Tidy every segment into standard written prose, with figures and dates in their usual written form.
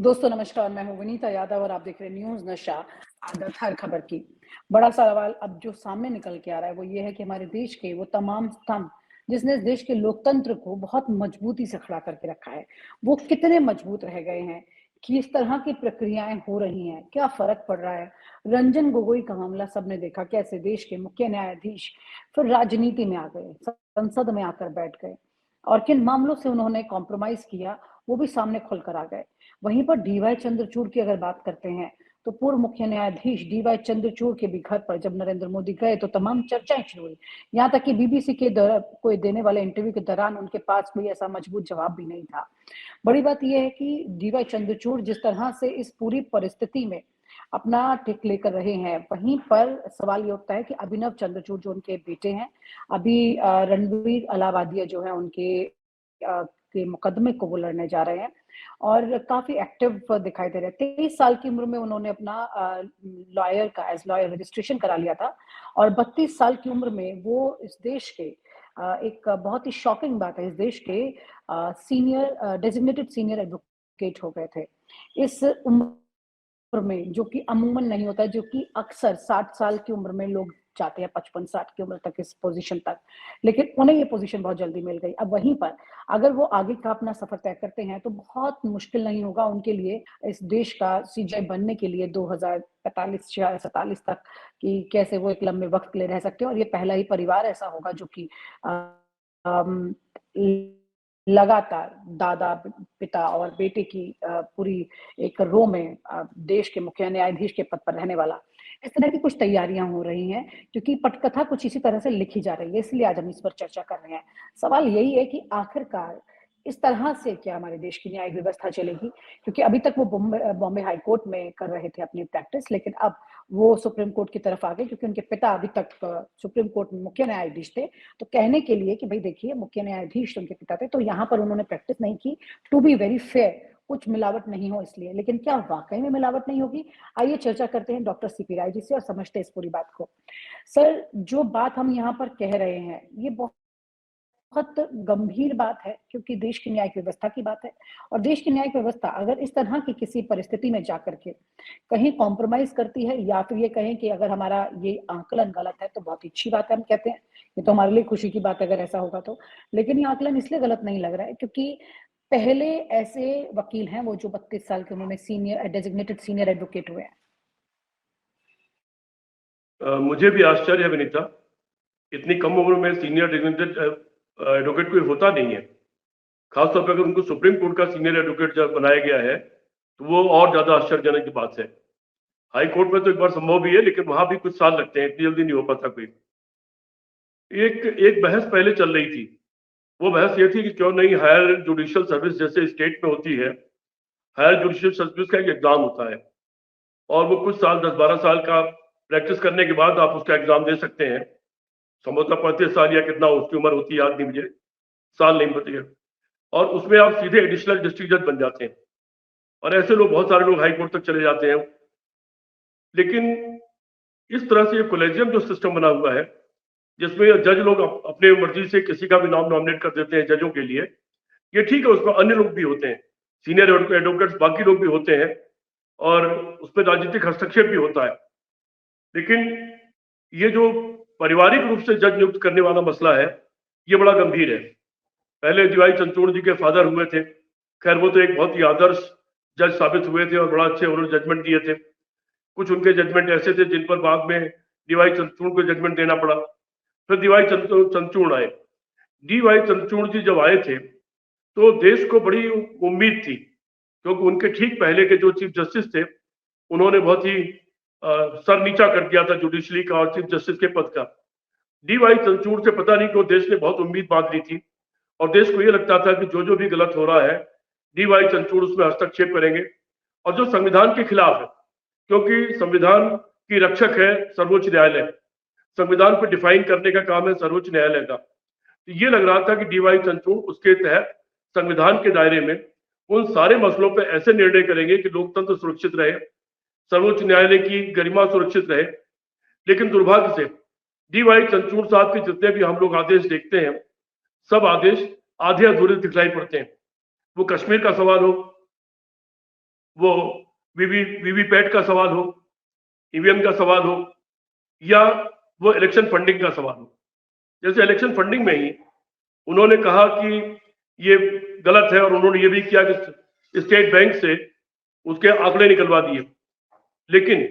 दोस्तों नमस्कार, मैं हूँ विनीता यादव और आप देख रहे हैं न्यूज़ नशा आदत हर खबर की। बड़ा सवाल अब जो सामने निकल के आ रहा है वो ये है कि हमारे देश के वो तमाम स्तंभ जिसने इस देश के लोकतंत्र को बहुत मजबूती से खड़ा करके रखा है, वो कितने मजबूत रह गए हैं कि इस तरह की प्रक्रियाएं हो रही हैं, क्या फ़र्क पड़ रहा है? रंजन गोगोई का मामला सबने देखा, कैसे देश के मुख्य न्यायाधीश फिर राजनीति में आ गए, संसद में आकर बैठ गए और किन मामलों से उन्होंने कॉम्प्रोमाइज़ किया, वो भी सामने खुल कर आ गए। वहीं पर डीवाई चंद्रचूड़ की अगर बात करते हैं, तो पूर्व मुख्य न्यायाधीश डीवाई चंद्रचूड़ के भी घर पर जब नरेंद्र मोदी गए तो तमाम चर्चाएं शुरू हुई। यहाँ तक कि बीबीसी के कोई देने वाले इंटरव्यू के दौरान उनके पास कोई ऐसा मजबूत जवाब भी नहीं था। बड़ी बात यह है कि डीवाई चंद्रचूड़ जिस तरह से इस पूरी परिस्थिति में अपना टिक लेकर रहे हैं, वहीं पर सवाल ये उठता है कि अभिनव चंद्रचूड़ जो उनके बेटे हैं, अभी रणवीर अलावादिया जो है उनके के मुकदमे को वो लड़ने जा रहे हैं और काफ़ी एक्टिव दिखाई दे रहे हैं। 23 साल की उम्र में उन्होंने अपना लॉयर का एज़ लॉयर रजिस्ट्रेशन करा लिया था और 32 साल की उम्र में वो इस देश के एक बहुत ही शॉकिंग बात है, इस देश के सीनियर डेज़िग्नेटेड सीनियर एडवोकेट हो गए थे। इस उम्र में जो कि अमूमन नहीं होता है, जो कि अक्सर 60 साल की उम्र में लोग जाते हैं, 55-60 की उम्र तक इस पोज़ीशन तक, लेकिन उन्हें ये पोज़ीशन बहुत जल्दी मिल गई। अब वहीं पर अगर वो आगे का अपना सफ़र तय करते हैं, तो बहुत मुश्किल नहीं होगा उनके लिए इस देश का सीजेआई बनने के लिए 2045 या 47 तक कि कैसे वो एक लंबे वक़्त के लिए रह सकते हैं और ये पहला ही परिवार ऐसा होगा जो कि अ, अम, लगातार दादा, पिता और बेटे की पूरी एक रो में देश के मुख्य न्यायाधीश के पद पर रहने वाला। इस तरह की कुछ तैयारियां हो रही हैं, क्योंकि पटकथा कुछ इसी तरह से लिखी जा रही है, इसलिए आज हम इस पर चर्चा कर रहे हैं। सवाल यही है कि आखिरकार इस तरह से क्या हमारे देश की न्यायिक व्यवस्था चलेगी? क्योंकि अभी तक वो बॉम्बे हाई कोर्ट में कर रहे थे अपनी प्रैक्टिस, लेकिन अब वो सुप्रीम कोर्ट की तरफ आ गए क्योंकि उनके पिता अभी तक सुप्रीम कोर्ट में मुख्य न्यायाधीश थे। तो कहने के लिए कि भई देखिए मुख्य न्यायाधीश उनके पिता थे, तो यहाँ पर उन्होंने प्रैक्टिस नहीं की, टू बी वेरी फेयर, कुछ मिलावट नहीं हो इसलिए। लेकिन क्या वाक़ई में मिलावट नहीं होगी? आइए चर्चा करते हैं डॉक्टर सीपी राय जी से और समझते हैं इस पूरी बात को। सर, जो बात हम यहाँ पर कह रहे हैं, ये बहुत गंभीर बात है क्योंकि देश की न्यायिक व्यवस्था की बात है और देश की न्यायिक व्यवस्था अगर इस तरह की किसी परिस्थिति में जाकर के कहीं कॉम्प्रोमाइज़ करती है या फिर ये कहें कि अगर हमारा ये आकलन गलत है, तो बहुत ही अच्छी बात है, हम कहते हैं। ये तो हमारे लिए खुशी की बात है अगर ऐसा होगा तो। लेकिन ये आकलन इसलिए गलत नहीं लग रहा है क्योंकि पहले ऐसे वकील हैं वो जो 32 साल की उम्र में सीनियर डेज़िग्नेटेड सीनियर एडवोकेट हुए हैं। मुझे भी आश्चर्य है विनीता, इतनी कम उम्र में सीनियर डिग्नेटेड एडवोकेट कोई होता नहीं है। खासतौर पर अगर उनको सुप्रीम कोर्ट का सीनियर एडवोकेट जब बनाया गया है तो वो और ज्यादा आश्चर्यजनक की बात है। हाई कोर्ट में तो एक बार संभव भी है, लेकिन वहां भी कुछ साल लगते हैं, इतनी जल्दी नहीं हो पाता कोई। एक एक बहस पहले चल रही थी। वो बहस ये थी कि क्यों नहीं हायर जुडिशियल सर्विस जैसे स्टेट में होती है, हायर जुडिशियल सर्विस का एक एग्जाम होता है और वो कुछ साल 10-12 साल का प्रैक्टिस करने के बाद आप उसका एग्जाम दे सकते हैं। संभवतः 35 साल या कितना उसकी उम्र होती है, याद नहीं मुझे, साल नहीं पता है। और उसमें आप सीधे एडिशनल डिस्ट्रिक्ट जज बन जाते हैं और ऐसे लोग, बहुत सारे लोग हाई कोर्ट तक चले जाते हैं। लेकिन इस तरह से ये कोलेजियम जो सिस्टम बना हुआ है, जिसमें जज लोग अपने मर्जी से किसी का भी नाम नॉमिनेट कर देते हैं जजों के लिए, ये ठीक है, उसमें अन्य लोग भी होते हैं, सीनियर एडवोकेट्स बाकी लोग भी होते हैं और उसमें राजनीतिक हस्तक्षेप भी होता है। लेकिन ये जो पारिवारिक रूप से जज नियुक्त करने वाला मसला है, ये बड़ा गंभीर है। पहले डीवाई चंद्रचूड़ जी के फादर हुए थे, खैर वो तो एक बहुत ही आदर्श जज साबित हुए थे और बड़ा अच्छे उन्होंने जजमेंट दिए थे। कुछ उनके जजमेंट ऐसे थे जिन पर बाद में डीवाई चंद्रचूड़ को जजमेंट देना पड़ा। फिर डीवाई चंद्रचूड़ आए। डीवाई चंद्रचूड़ जी जब आए थे तो देश को बड़ी उम्मीद थी, क्योंकि उनके ठीक पहले के जो चीफ जस्टिस थे, उन्होंने बहुत ही सर नीचा कर दिया था जुडिशरी का और चीफ जस्टिस के पद का। डीवाई चंद्रचूड़ से पता नहीं क्यों देश ने बहुत उम्मीद बांध ली थी और देश को ये लगता था कि जो भी गलत हो रहा है, डीवाई चंद्रचूड़ उसमें हस्तक्षेप करेंगे और जो संविधान के खिलाफ है, क्योंकि संविधान की रक्षक है सर्वोच्च न्यायालय, संविधान को डिफाइन करने का काम है सर्वोच्च न्यायालय का। तो ये लग रहा था कि डीवाई चंद्रचूड़ उसके तहत संविधान के दायरे में उन सारे मसलों पर ऐसे निर्णय करेंगे कि लोकतंत्र सुरक्षित रहे, सर्वोच्च न्यायालय की गरिमा सुरक्षित रहे। लेकिन दुर्भाग्य से डीवाई चंद्रचूड़ साहब के जितने भी हम लोग आदेश देखते हैं, सब आदेश आधे अधूरे दिखलाई पड़ते हैं। वो कश्मीर का सवाल हो, वो वीवीपैट का सवाल हो, ईवीएम का सवाल हो, या वो इलेक्शन फंडिंग का सवाल हो। जैसे इलेक्शन फंडिंग में ही उन्होंने कहा कि ये गलत है, और उन्होंने ये भी किया कि स्टेट बैंक से उसके आंकड़े निकलवा दिए। लेकिन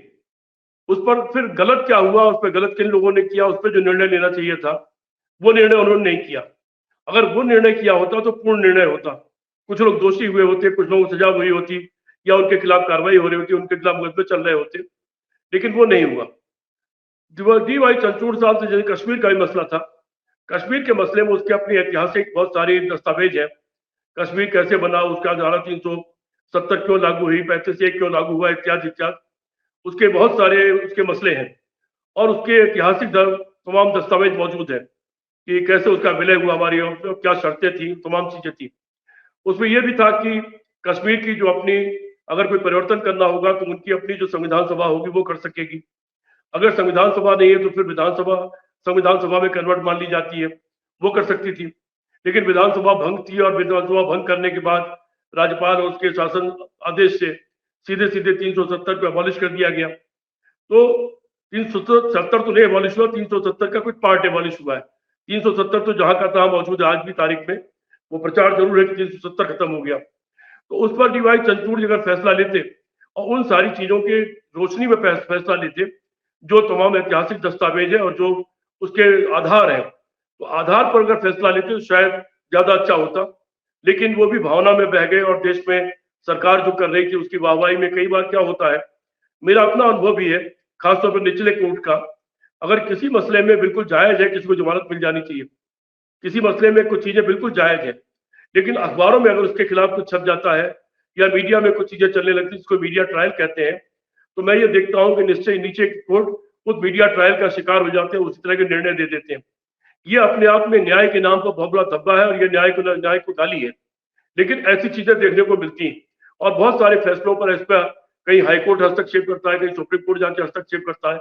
उस पर फिर गलत क्या हुआ, उस पर गलत किन लोगों ने किया, उस पर जो निर्णय लेना चाहिए था वो निर्णय उन्होंने नहीं किया। अगर वो निर्णय किया होता तो पूर्ण निर्णय होता। कुछ लोग दोषी हुए होते, कुछ लोगों को सजा हुई होती, या उनके खिलाफ कार्रवाई हो रही होती, उनके खिलाफ मुकदमे चल रहे होते, लेकिन वो नहीं हुआ। डी वाई चंद्रचूड़ साहब से जैसे कश्मीर का भी मसला था, कश्मीर के मसले में उसके अपनी ऐतिहासिक बहुत सारी दस्तावेज है। कश्मीर कैसे बना, उसका धारा 370 क्यों लागू हुई, 35 क्यों लागू हुआ, इत्यादि इत्यादि, उसके बहुत सारे उसके मसले हैं। और उसके ऐतिहासिक तमाम दस्तावेज मौजूद है कि कैसे उसका विलय हुआ, हमारी क्या शर्तें थी, तमाम चीजें थी। उसमें यह भी था कि कश्मीर की जो अपनी, अगर कोई परिवर्तन करना होगा तो उनकी अपनी जो संविधान सभा होगी वो कर सकेगी। अगर संविधान सभा नहीं है तो फिर विधानसभा, संविधान सभा में कन्वर्ट मान ली जाती है, वो कर सकती थी। लेकिन विधानसभा भंग थी, और विधानसभा भंग करने के बाद राज्यपाल और उसके शासन आदेश से सीधे सीधे 370 को अबॉलिश कर दिया गया। तो 370 तो नहीं एबॉलिश हुआ, 370 का कुछ पार्ट एबॉलिश हुआ है। 370 तो जहां का तहां मौजूद है आज भी तारीख में, वो प्रचार जरूर है कि 370 खत्म हो गया। तो उस पर डीवाई चंद्रचूड़ अगर फैसला लेते और उन सारी चीजों के रोशनी में फैसला लेते जो तमाम ऐतिहासिक दस्तावेज है और जो उसके आधार है, तो आधार पर अगर फैसला लेते तो शायद ज्यादा अच्छा होता। लेकिन वो भी भावना में बह गए, और देश में सरकार जो कर रही थी उसकी वाहवाही में कई बार क्या होता है, मेरा अपना अनुभव भी है, खासतौर पर निचले कोर्ट का, अगर किसी मसले में बिल्कुल जायज है, किसी को जमानत मिल जानी चाहिए, किसी मसले में कुछ चीजें बिल्कुल जायज है, लेकिन अखबारों में अगर उसके खिलाफ कुछ छप जाता है या मीडिया में कुछ चीजें चलने लगती है जिसको मीडिया ट्रायल कहते हैं, तो मैं ये देखता हूं कि निश्चय नीचे कोर्ट उस मीडिया ट्रायल का शिकार हो जाते हैं, उसी तरह के निर्णय दे देते हैं। ये अपने आप में न्याय के नाम पर बहुत बड़ा धब्बा है, और ये न्याय को गाली है। लेकिन ऐसी चीजें देखने को मिलती हैं, और बहुत सारे फैसलों पर इस पर कहीं हाईकोर्ट हस्तक्षेप करता है, कहीं सुप्रीम कोर्ट जाके हस्तक्षेप करता है,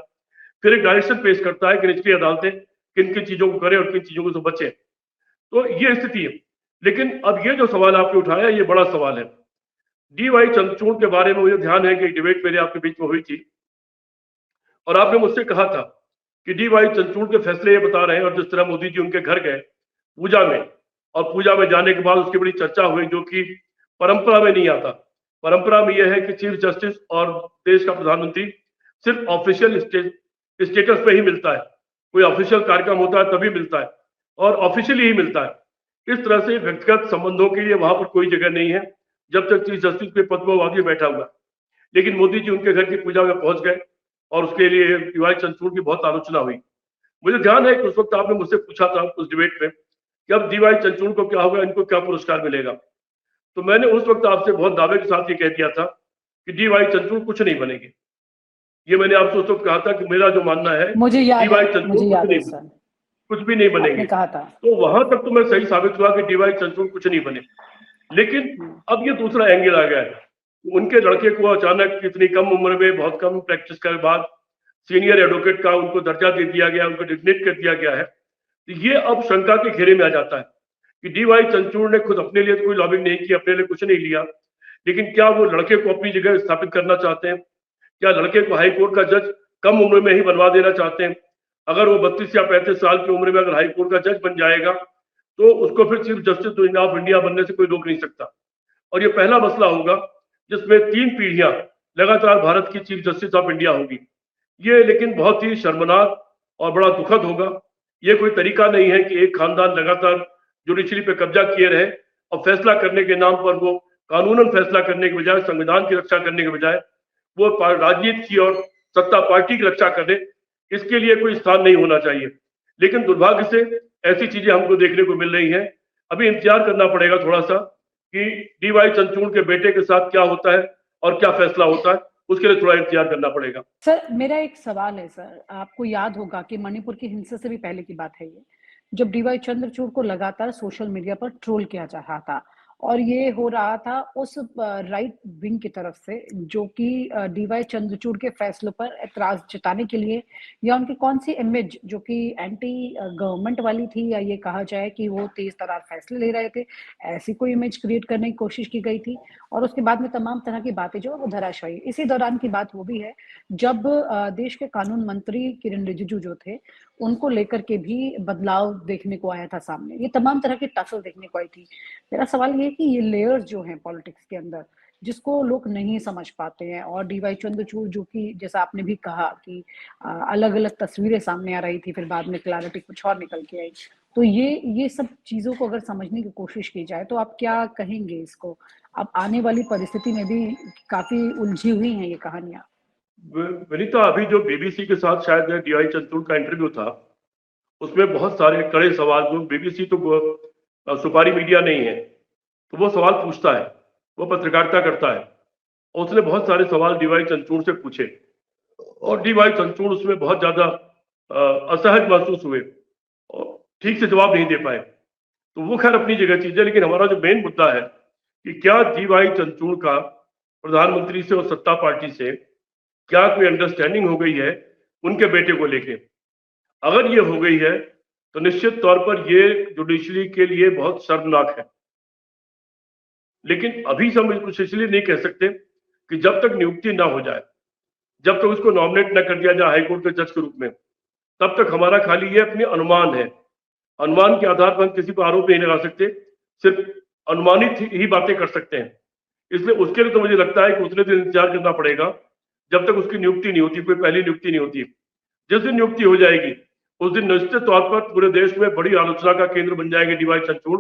फिर एक डायरेक्शन पेश करता है कि निचली अदालतें किन किन चीजों को करें और किन चीजों से बचें। तो ये स्थिति है। लेकिन अब ये जो सवाल आपने उठाया, ये बड़ा सवाल है। डी वाई चंद्रचूड़ के बारे में मुझे ध्यान है कि डिबेट मेरे आपके बीच में हुई थी, और आपने मुझसे कहा था कि डी वाई चंद्रचूड़ के फैसले ये बता रहे हैं, और जिस तरह मोदी जी उनके घर गए पूजा में, और पूजा में जाने के बाद उसकी बड़ी चर्चा हुई, जो कि परंपरा में नहीं आता। परंपरा में यह है कि चीफ जस्टिस और देश का प्रधानमंत्री सिर्फ ऑफिशियल स्टेटस पे ही मिलता है, कोई ऑफिशियल कार्यक्रम होता है तभी मिलता है, और ऑफिशियली ही मिलता है। इस तरह से व्यक्तिगत संबंधों के लिए वहां पर कोई जगह नहीं है जब तक चीफ जस्टिस के पद पर आदमी बैठा हुआ। लेकिन मोदी जी उनके घर की पूजा में पहुंच गए, और उसके लिए डीवाई चंद्रचूड़ की बहुत आलोचना हुई। मुझे ध्यान है कि उस वक्त आपने मुझसे पूछा था उस डिबेट में कि अब डीवाई चंद्रचूड़ को क्या होगा, इनको क्या पुरस्कार मिलेगा। तो मैंने उस वक्त आपसे बहुत दावे के साथ ये कह दिया था कि डीवाई चंद्रचूड़ कुछ नहीं बनेगी। ये मैंने आपसे उस वक्त कहा था कि मेरा जो मानना है, मुझे याद डीवाई है, चंद्रचूड़ कुछ भी नहीं बनेंगे। आपने कहा था। तो वहां तक तो मैं सही साबित हुआ कि डीवाई चंद्रचूड़ कुछ नहीं बने। लेकिन अब ये दूसरा एंगल आ गया है, उनके लड़के को अचानक इतनी कम उम्र में, बहुत कम प्रैक्टिस के बाद सीनियर एडवोकेट का उनको दर्जा दे दिया गया, उनको डिग्नेट कर दिया गया है। तो ये अब शंका के घेरे में आ जाता है कि डीवाई चंद्रचूड़ ने खुद अपने लिए कोई लॉबिंग नहीं की, अपने लिए कुछ नहीं लिया, लेकिन क्या वो लड़के को अपनी जगह स्थापित करना चाहते हैं? क्या लड़के को हाई कोर्ट का जज कम उम्र में ही बनवा देना चाहते हैं? अगर वो 32 या 35 साल की उम्र में अगर हाई कोर्ट का जज बन जाएगा तो उसको फिर चीफ जस्टिस ऑफ इंडिया बनने से कोई रोक नहीं सकता। और ये पहला मसला होगा जिसमें 3 पीढ़ियां लगातार भारत की चीफ जस्टिस ऑफ इंडिया होगी। ये लेकिन बहुत ही शर्मनाक और बड़ा दुखद होगा। ये कोई तरीका नहीं है कि एक खानदान लगातार जुडिशरी पे कब्जा किए रहे, और फैसला करने के नाम पर वो कानूनन फैसला करने के बजाय, संविधान की रक्षा करने के बजाय वो राजनीति की और सत्ता पार्टी की रक्षा करे। इसके लिए कोई स्थान नहीं होना चाहिए। लेकिन दुर्भाग्य से ऐसी चीजें हमको देखने को मिल रही हैं। अभी इंतजार करना पड़ेगा थोड़ा सा कि डीवाई चंद्रचूड़ के बेटे के साथ क्या होता है और क्या फैसला होता है, उसके लिए थोड़ा इंतजार करना पड़ेगा। सर, मेरा एक सवाल है सर, आपको याद होगा कि मणिपुर की हिंसा से भी पहले की बात है ये, जब डीवाई चंद्रचूड़ को लगातार सोशल मीडिया पर ट्रोल किया जा रहा था, और ये हो रहा था उस राइट विंग की तरफ से जो कि डीवाई चंद्रचूड़ के फैसलों पर एतराज जताने के लिए, या उनकी कौन सी इमेज जो कि एंटी गवर्नमेंट वाली थी, या ये कहा जाए कि वो तेज तर्रार फैसले ले रहे थे, ऐसी कोई इमेज क्रिएट करने की कोशिश की गई थी। और उसके बाद में तमाम तरह की बातें जो है वो धराशायी। इसी दौरान की बात वो भी है जब देश के कानून मंत्री किरेन रिजिजू जो थे, उनको लेकर के भी बदलाव देखने को आया था सामने। ये तमाम तरह की टसल देखने को आई थी। मेरा सवाल ये है कि ये लेयर्स जो हैं पॉलिटिक्स के अंदर, जिसको लोग नहीं समझ पाते हैं, और डीवाई चंद्रचूड़ जो कि जैसा आपने भी कहा कि अलग-अलग तस्वीरें सामने आ रही थी, फिर बाद में क्लैरिटी कुछ और निकल के आई। तो ये सब चीज़ों को अगर समझने की कोशिश की जाए तो आप क्या कहेंगे इसको? अब आने वाली परिस्थिति में भी काफ़ी उलझी हुई हैं ये कहानियाँ। विनीता, अभी जो बीबीसी के साथ शायद डीवाई चंद्रचूड़ का इंटरव्यू था, उसमें बहुत सारे कड़े सवाल, जो बीबीसी तो सुपारी मीडिया नहीं है, तो वो सवाल पूछता है, वो पत्रकारिता करता है, और उसने बहुत सारे सवाल डीवाई चंद्रचूड़ से पूछे, और डीवाई चंद्रचूड़ उसमें बहुत ज्यादा असहज महसूस हुए और ठीक से जवाब नहीं दे पाए। तो वो खैर अपनी जगह चीज है, लेकिन हमारा जो मेन मुद्दा है कि क्या डीवाई चंद्रचूड़ का प्रधानमंत्री से और सत्ता पार्टी से क्या कोई अंडरस्टैंडिंग हो गई है उनके बेटे को लेके। अगर ये हो गई है तो निश्चित तौर पर ये जुडिशरी के लिए बहुत शर्मनाक है। लेकिन अभी हम कुछ इसलिए नहीं कह सकते कि जब तक नियुक्ति ना हो जाए, जब तक उसको नॉमिनेट ना कर दिया जाए हाईकोर्ट के जज के रूप में, तब तक हमारा खाली ये अपने अनुमान है। अनुमान के आधार पर हम किसी पर आरोप नहीं लगा सकते, सिर्फ अनुमानित ही बातें कर सकते हैं। इसलिए उसके लिए तो मुझे लगता है कि उतने दिन इंतजार करना पड़ेगा जब तक उसकी नियुक्ति नहीं होती, कोई पहली नियुक्ति नहीं होती। जिस दिन नियुक्ति हो जाएगी उस दिन निश्चित तौर पर पूरे देश में बड़ी आलोचना का केंद्र बन जाएंगे डीवाई चंद्रचूड़,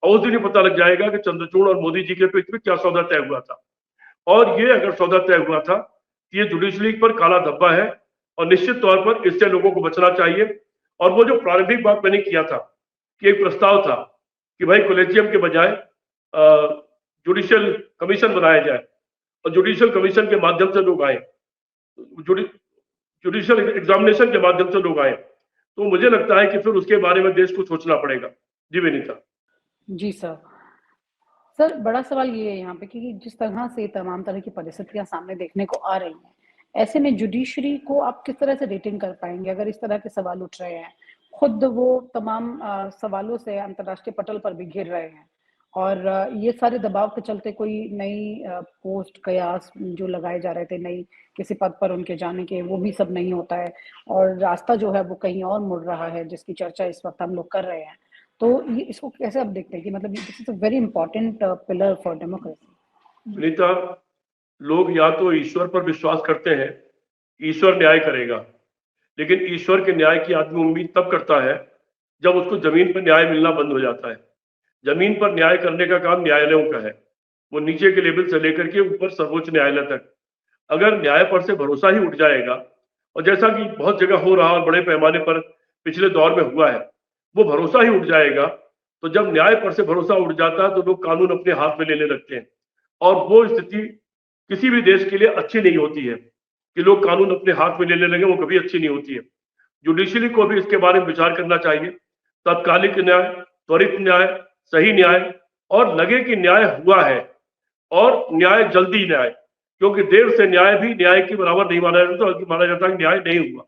और उस दिन ही पता लग जाएगा कि चंद्रचूड़ और मोदी जी के बीच में क्या सौदा तय हुआ था। और ये अगर सौदा तय हुआ था, ये जुडिशरी पर काला धब्बा है, और निश्चित तौर पर इससे लोगों को बचना चाहिए। और वो जो प्रारंभिक बात मैंने किया था कि एक प्रस्ताव था कि भाई कोलेजियम के बजाय जुडिशियल कमीशन बनाया जाए, और जुडिशियल कमीशन के माध्यम से लोग आए, जुडिशियल एग्जामिनेशन के माध्यम से लोग आए, तो मुझे लगता है कि फिर उसके बारे में देश को सोचना पड़ेगा। जी विनीता। जी सर। सर, बड़ा सवाल ये है यहाँ पे कि जिस तरह से तमाम तरह की परिस्थितियाँ सामने देखने को आ रही हैं, ऐसे में जुडिशरी को आप किस तरह से रेटिंग कर पाएँगे अगर इस तरह के सवाल उठ रहे हैं? खुद वो तमाम सवालों से अंतर्राष्ट्रीय पटल पर भी घिर रहे हैं, और ये सारे दबाव के चलते कोई नई पोस्ट कयास जो लगाए जा रहे थे, नई किसी पद पर उनके जाने के, वो भी सब नहीं होता है, और रास्ता जो है वो कहीं और मुड़ रहा है, जिसकी चर्चा इस वक़्त हम लोग कर रहे हैं। तो ये इसको कैसे आप देखते हैं कि मतलब this is a very important pillar for democracy. Vinita, लोग या तो ईश्वर पर विश्वास करते हैं, ईश्वर न्याय करेगा, लेकिन ईश्वर के न्याय की आदमी उम्मीद तब करता है जब उसको जमीन पर न्याय मिलना बंद हो जाता है। जमीन पर न्याय करने का काम न्यायालयों का है, वो नीचे के लेवल से लेकर के ऊपर सर्वोच्च न्यायालय तक। अगर न्याय पर से भरोसा ही उठ जाएगा, और जैसा कि बहुत जगह हो रहा और बड़े पैमाने पर पिछले दौर में हुआ है, वो भरोसा ही उठ जाएगा, तो जब न्याय पर से भरोसा उठ जाता है तो लोग कानून अपने हाथ में लेने लगते हैं, और वो स्थिति किसी भी देश के लिए अच्छी नहीं होती है कि लोग कानून अपने हाथ में लेने लगे, वो कभी अच्छी नहीं होती है। जुडिशरी को भी इसके बारे में विचार करना चाहिए। तत्कालिक न्याय, त्वरित न्याय, सही न्याय, और लगे कि न्याय हुआ है, और न्याय जल्दी न्याय, क्योंकि देर से न्याय भी न्याय के बराबर नहीं माना जाता, बल्कि माना जाता है कि न्याय नहीं हुआ।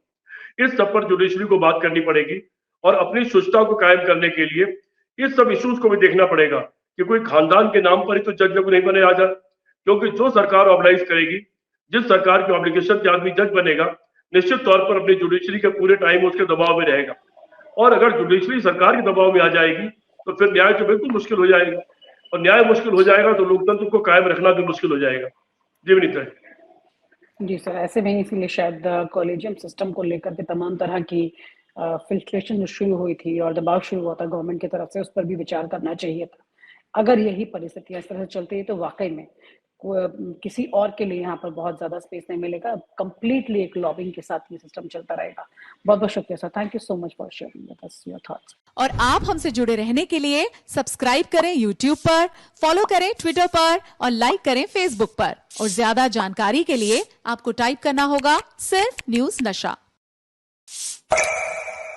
इस सब पर जुडिशरी को बात करनी पड़ेगी, और अपनी शुचिता को कायम करने के लिए इस सब इश्यूज को भी देखना पड़ेगा कि कोई खानदान के नाम पर ही तो जज नहीं बने आ जाए, क्योंकि जो सरकार ऑर्गेनाइज करेगी, जिस सरकार की ऑब्लिगेशन से आदमी जज बनेगा, निश्चित तौर पर अपनी जुडिशरी के पूरे टाइम उसके दबाव में रहेगा। और अगर जुडिशरी सरकार के दबाव में आ जाएगी तो फिर न्याय तो बिल्कुल मुश्किल हो जाएगा, और न्याय मुश्किल हो जाएगा तो लोकतंत्र को कायम रखना भी मुश्किल हो जाएगा। जी विनीता। जी सर, ऐसे में इसीलिए शायद कॉलेजियम सिस्टम को लेकर के तमाम तरह की फिल्ट्रेशन जो शुरू हुई थी और दबाव शुरू हुआ था गवर्नमेंट की तरफ से, उस पर भी विचार करना चाहिए था। अगर यही परिस्थितियाँ इस तरह से चलती है तो वाकई में किसी और के लिए यहाँ पर बहुत ज़्यादा स्पेस नहीं मिलेगा। कंप्लीटली एक लॉबिंग के साथ ये सिस्टम चलता रहेगा। बहुत-बहुत शुक्रिया sir. Thank you so much for sharing with us your thoughts. और आप हमसे जुड़े रहने के लिए सब्सक्राइब करें YouTube पर, फॉलो करें Twitter पर और लाइक करें Facebook पर। और ज्यादा जानकारी के लिए आपको टाइप करना होगा सिर्फ न्यूज़ नशा।